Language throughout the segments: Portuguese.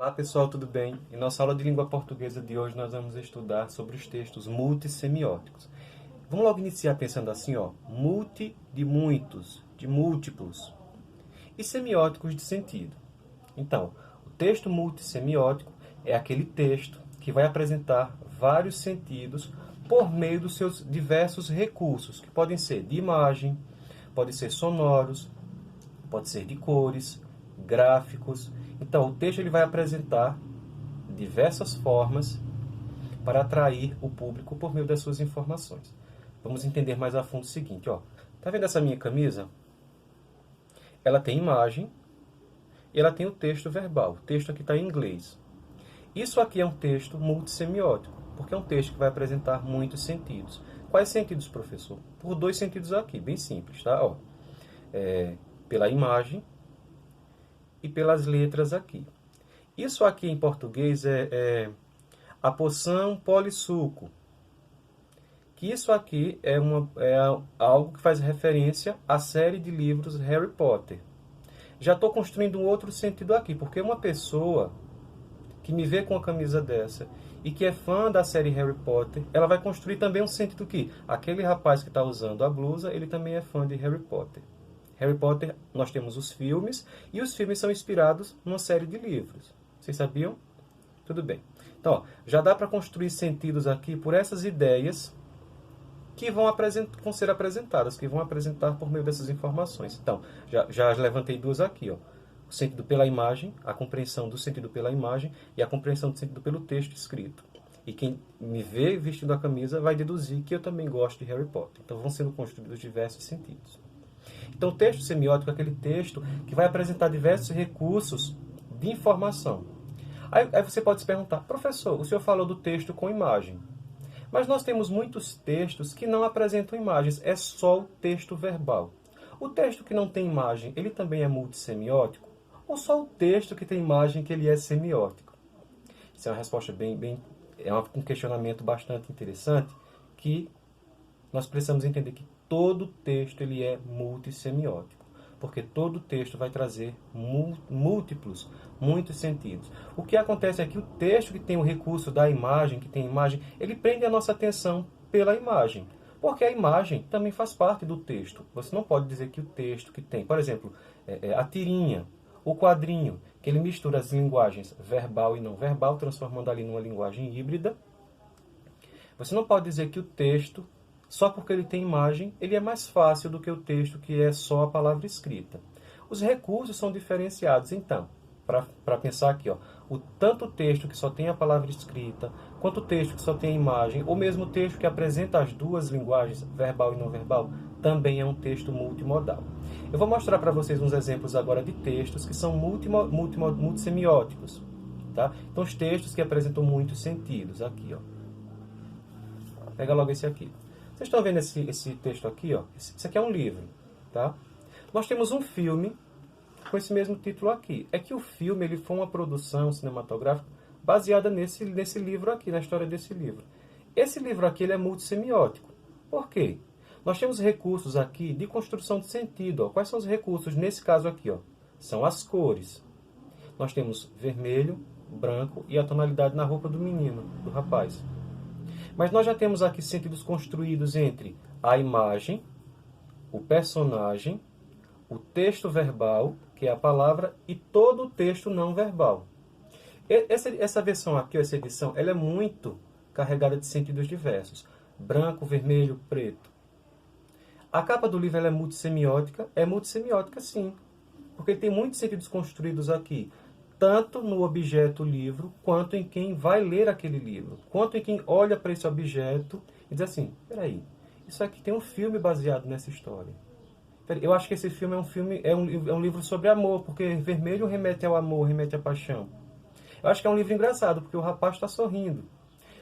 Olá pessoal, tudo bem? Em nossa aula de língua portuguesa de hoje nós vamos estudar sobre os textos multissemióticos. Vamos logo iniciar pensando assim, ó, multi de muitos, de múltiplos, e semióticos de sentido. Então, o texto multissemiótico é aquele texto que vai apresentar vários sentidos por meio dos seus diversos recursos, que podem ser de imagem, podem ser sonoros, pode ser de cores, gráficos. Então, o texto ele vai apresentar diversas formas para atrair o público por meio das suas informações. Vamos entender mais a fundo o seguinte, ó. Tá vendo essa minha camisa? Ela tem imagem e ela tem o texto verbal. O texto aqui está em inglês. Isso aqui é um texto multissemiótico, porque é um texto que vai apresentar muitos sentidos. Quais sentidos, professor? Por dois sentidos aqui, bem simples, tá? Ó, pela imagem e pelas letras aqui. Isso aqui em português é a poção polissuco. Que isso aqui é algo que faz referência à série de livros Harry Potter. Já estou construindo um outro sentido aqui, porque uma pessoa que me vê com a camisa dessa e que é fã da série Harry Potter, ela vai construir também um sentido que aquele rapaz que está usando a blusa, ele também é fã de Harry Potter. Harry Potter, nós temos os filmes, e os filmes são inspirados numa série de livros. Vocês sabiam? Tudo bem. Então, ó, já dá para construir sentidos aqui por essas ideias que vão ser apresentadas, que vão apresentar por meio dessas informações. Então, já levantei duas aqui, ó. O sentido pela imagem, a compreensão do sentido pela imagem e a compreensão do sentido pelo texto escrito. E quem me vê vestindo a camisa vai deduzir que eu também gosto de Harry Potter. Então, vão sendo construídos diversos sentidos. Então, o texto semiótico é aquele texto que vai apresentar diversos recursos de informação. Aí você pode se perguntar, professor, o senhor falou do texto com imagem. Mas nós temos muitos textos que não apresentam imagens, é só o texto verbal. O texto que não tem imagem, ele também é multissemiótico? Ou só o texto que tem imagem que ele é semiótico? Isso é uma resposta um questionamento bastante interessante, que nós precisamos entender que todo texto ele é multissemiótico, porque todo texto vai trazer muitos sentidos. O que acontece é que o texto que tem o recurso da imagem, que tem imagem, ele prende a nossa atenção pela imagem, porque a imagem também faz parte do texto. Você não pode dizer que o texto que tem, por exemplo, a tirinha, o quadrinho, que ele mistura as linguagens verbal e não verbal, transformando ali numa linguagem híbrida. Você não pode dizer que o texto, só porque ele tem imagem, ele é mais fácil do que o texto que é só a palavra escrita. Os recursos são diferenciados, então, para pensar aqui, ó, tanto o texto que só tem a palavra escrita, quanto o texto que só tem a imagem, ou mesmo o texto que apresenta as duas linguagens, verbal e não verbal, também é um texto multimodal. Eu vou mostrar para vocês uns exemplos agora de textos que são multissemióticos. Tá? Então, os textos que apresentam muitos sentidos, aqui, ó. Pega logo esse aqui. Vocês estão vendo esse texto aqui, ó? Isso aqui é um livro, tá? Nós temos um filme com esse mesmo título aqui. É que o filme ele foi uma produção cinematográfica baseada nesse livro aqui, na história desse livro. Esse livro aqui ele é multissemiótico. Por quê? Nós temos recursos aqui de construção de sentido. Ó. Quais são os recursos nesse caso aqui? Ó? São as cores. Nós temos vermelho, branco e a tonalidade na roupa do menino, do rapaz. Mas nós já temos aqui sentidos construídos entre a imagem, o personagem, o texto verbal, que é a palavra, e todo o texto não verbal. Essa versão aqui, essa edição, ela é muito carregada de sentidos diversos. Branco, vermelho, preto. A capa do livro ela é multissemiótica? É multissemiótica, sim. Porque tem muitos sentidos construídos aqui. Tanto no objeto livro, quanto em quem vai ler aquele livro. Quanto em quem olha para esse objeto e diz assim, peraí, isso aqui tem um filme baseado nessa história. Eu acho que esse filme é um livro sobre amor, porque vermelho remete ao amor, remete à paixão. Eu acho que é um livro engraçado, porque o rapaz está sorrindo.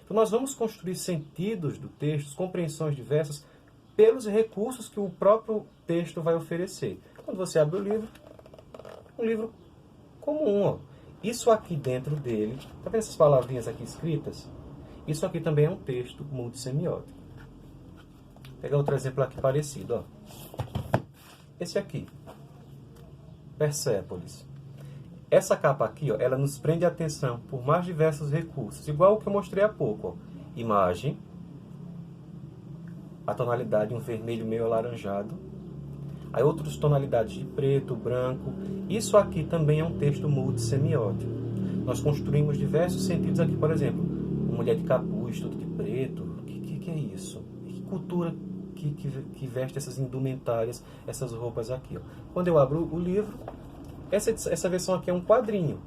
Então nós vamos construir sentidos do texto, compreensões diversas, pelos recursos que o próprio texto vai oferecer. Quando você abre o livro, um livro comum, ó. Isso aqui dentro dele, tá vendo essas palavrinhas aqui escritas? Isso aqui também é um texto multissemiótico. Vou pegar outro exemplo aqui parecido, ó. Esse aqui, Persépolis. Essa capa aqui, ó, ela nos prende a atenção por mais diversos recursos, igual o que eu mostrei há pouco. Ó. Imagem, a tonalidade um vermelho meio alaranjado, aí outras tonalidades de preto, branco. Isso aqui também é um texto multissemiótico. Nós construímos diversos sentidos aqui, por exemplo, uma mulher de capuz, tudo de preto. O que é isso? Que cultura que veste essas indumentárias, essas roupas aqui? Ó. Quando eu abro o livro, essa versão aqui é um quadrinho.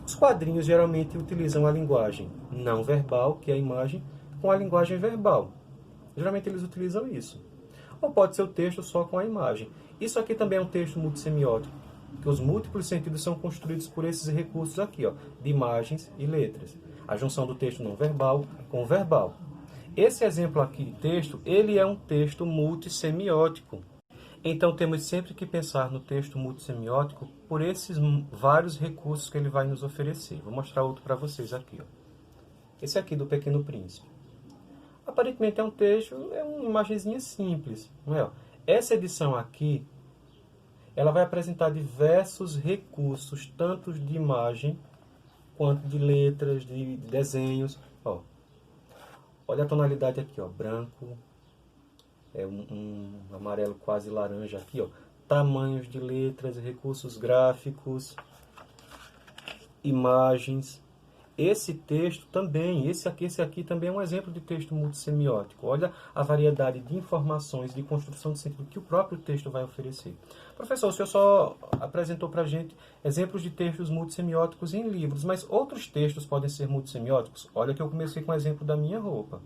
Os quadrinhos geralmente utilizam a linguagem não verbal, que é a imagem, com a linguagem verbal. Geralmente eles utilizam isso. Ou pode ser o texto só com a imagem. Isso aqui também é um texto multissemiótico, que os múltiplos sentidos são construídos por esses recursos aqui, ó, de imagens e letras. A junção do texto não verbal com o verbal. Esse exemplo aqui de texto, ele é um texto multissemiótico. Então temos sempre que pensar no texto multissemiótico por esses vários recursos que ele vai nos oferecer. Vou mostrar outro para vocês aqui. Ó. Esse aqui do Pequeno Príncipe. Aparentemente é um texto, é uma imagenzinha simples. Não é? Essa edição aqui, ela vai apresentar diversos recursos, tanto de imagem, quanto de letras, de desenhos. Ó. Olha a tonalidade aqui, ó, branco, é um amarelo quase laranja aqui, ó. Tamanhos de letras, recursos gráficos, imagens. Esse texto também, esse aqui também é um exemplo de texto multissemiótico. Olha a variedade de informações, de construção de sentido que o próprio texto vai oferecer. Professor, o senhor só apresentou para a gente exemplos de textos multissemióticos em livros, mas outros textos podem ser multissemióticos? Olha que eu comecei com o exemplo da minha roupa.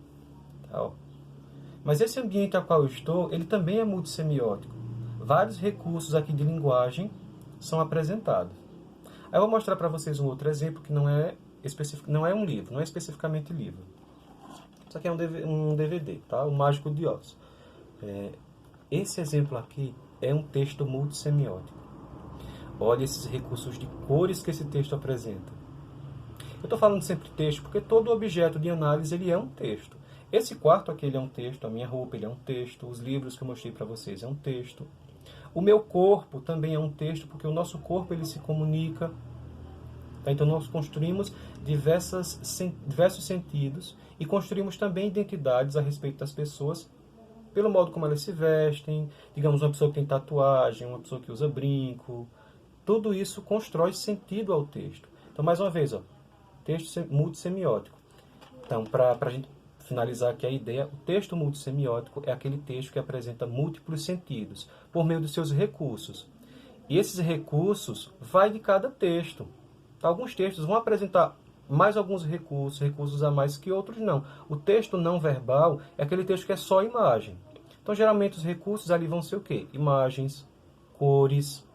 Tá, ó. Mas esse ambiente ao qual eu estou, ele também é multissemiótico. Vários recursos aqui de linguagem são apresentados. Aí eu vou mostrar para vocês um outro exemplo que não é um livro, não é especificamente livro. Isso aqui é um DVD, tá? O Mágico de Oz. Esse exemplo aqui é um texto multissemiótico. Olha esses recursos de cores que esse texto apresenta. Eu estou falando sempre texto porque todo objeto de análise ele é um texto. Esse quarto aqui ele é um texto, a minha roupa ele é um texto, os livros que eu mostrei para vocês é um texto. O meu corpo também é um texto porque o nosso corpo ele se comunica. Tá? Então nós construímos diversos sentidos e construímos também identidades a respeito das pessoas pelo modo como elas se vestem. Digamos, uma pessoa que tem tatuagem, uma pessoa que usa brinco. Tudo isso constrói sentido ao texto. Então, mais uma vez, ó, texto multissemiótico. Então, para a gente finalizar aqui a ideia, o texto multissemiótico é aquele texto que apresenta múltiplos sentidos por meio dos seus recursos. E esses recursos vai de cada texto. Alguns textos vão apresentar mais alguns recursos a mais que outros não. O texto não verbal é aquele texto que é só imagem. Então, geralmente, os recursos ali vão ser o quê? Imagens, cores.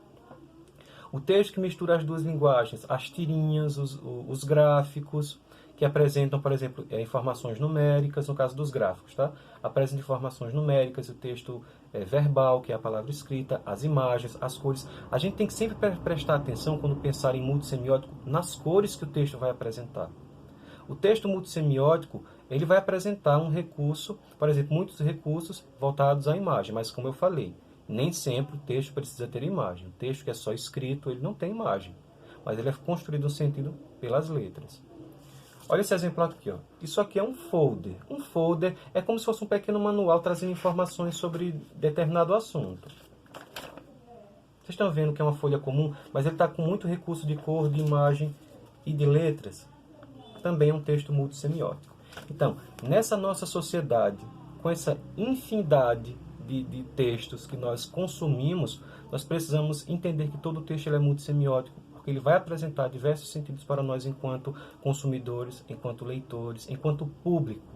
O texto que mistura as duas linguagens, as tirinhas, os gráficos, que apresentam, por exemplo, informações numéricas, no caso dos gráficos, tá? Apresentam informações numéricas, o texto verbal, que é a palavra escrita, as imagens, as cores. A gente tem que sempre prestar atenção, quando pensar em multissemiótico, nas cores que o texto vai apresentar. O texto multissemiótico, ele vai apresentar um recurso, por exemplo, muitos recursos voltados à imagem, mas como eu falei, nem sempre o texto precisa ter imagem. O texto que é só escrito, ele não tem imagem, mas ele é construído no sentido pelas letras. Olha esse exemplo aqui, ó. Isso aqui é um folder. Um folder é como se fosse um pequeno manual trazendo informações sobre determinado assunto. Vocês estão vendo que é uma folha comum, mas ele está com muito recurso de cor, de imagem e de letras. Também é um texto multissemiótico. Então, nessa nossa sociedade, com essa infinidade de textos que nós consumimos, nós precisamos entender que todo texto ele é multissemiótico, porque ele vai apresentar diversos sentidos para nós enquanto consumidores, enquanto leitores, enquanto público.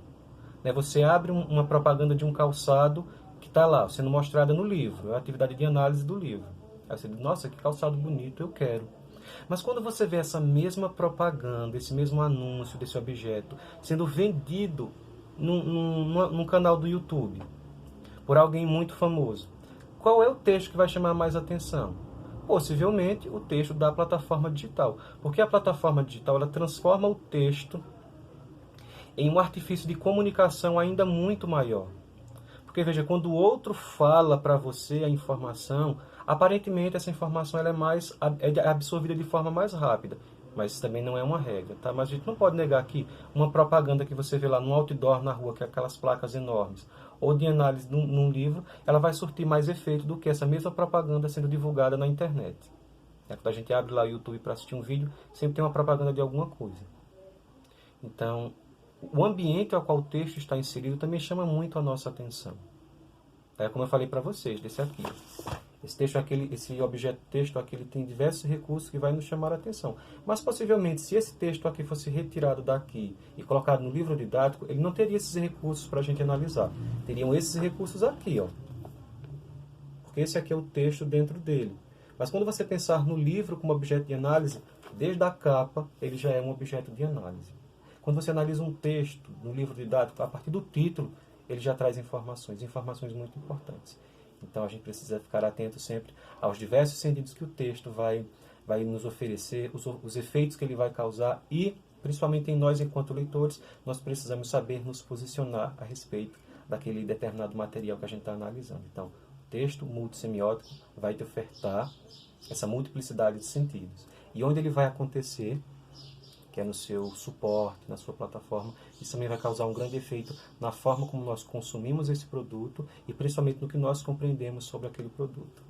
Você abre uma propaganda de um calçado que está lá, sendo mostrada no livro, é a atividade de análise do livro. Aí você diz, nossa, que calçado bonito, eu quero. Mas quando você vê essa mesma propaganda, esse mesmo anúncio desse objeto sendo vendido num canal do YouTube por alguém muito famoso, qual é o texto que vai chamar mais atenção? Possivelmente o texto da plataforma digital, porque a plataforma digital ela transforma o texto em um artifício de comunicação ainda muito maior. Porque veja, quando o outro fala para você a informação, aparentemente essa informação ela é absorvida de forma mais rápida. Mas isso também não é uma regra, tá? Mas a gente não pode negar que uma propaganda que você vê lá no outdoor na rua, que é aquelas placas enormes, ou de análise num livro, ela vai surtir mais efeito do que essa mesma propaganda sendo divulgada na internet. Quando a gente abre lá o YouTube para assistir um vídeo, sempre tem uma propaganda de alguma coisa. Então, o ambiente ao qual o texto está inserido também chama muito a nossa atenção. É como eu falei para vocês, desse aqui. Esse texto aqui, esse objeto texto aqui, ele tem diversos recursos que vai nos chamar a atenção. Mas possivelmente, se esse texto aqui fosse retirado daqui e colocado no livro didático, ele não teria esses recursos para a gente analisar. Teriam esses recursos aqui, ó. Porque esse aqui é o texto dentro dele. Mas quando você pensar no livro como objeto de análise, desde a capa, ele já é um objeto de análise. Quando você analisa um texto no livro didático, a partir do título, ele já traz informações muito importantes. Então a gente precisa ficar atento sempre aos diversos sentidos que o texto vai nos oferecer, os efeitos que ele vai causar e, principalmente em nós enquanto leitores, nós precisamos saber nos posicionar a respeito daquele determinado material que a gente está analisando. Então, o texto multissemiótico vai te ofertar essa multiplicidade de sentidos. E onde ele vai acontecer, que é no seu suporte, na sua plataforma, isso também vai causar um grande efeito na forma como nós consumimos esse produto e principalmente no que nós compreendemos sobre aquele produto.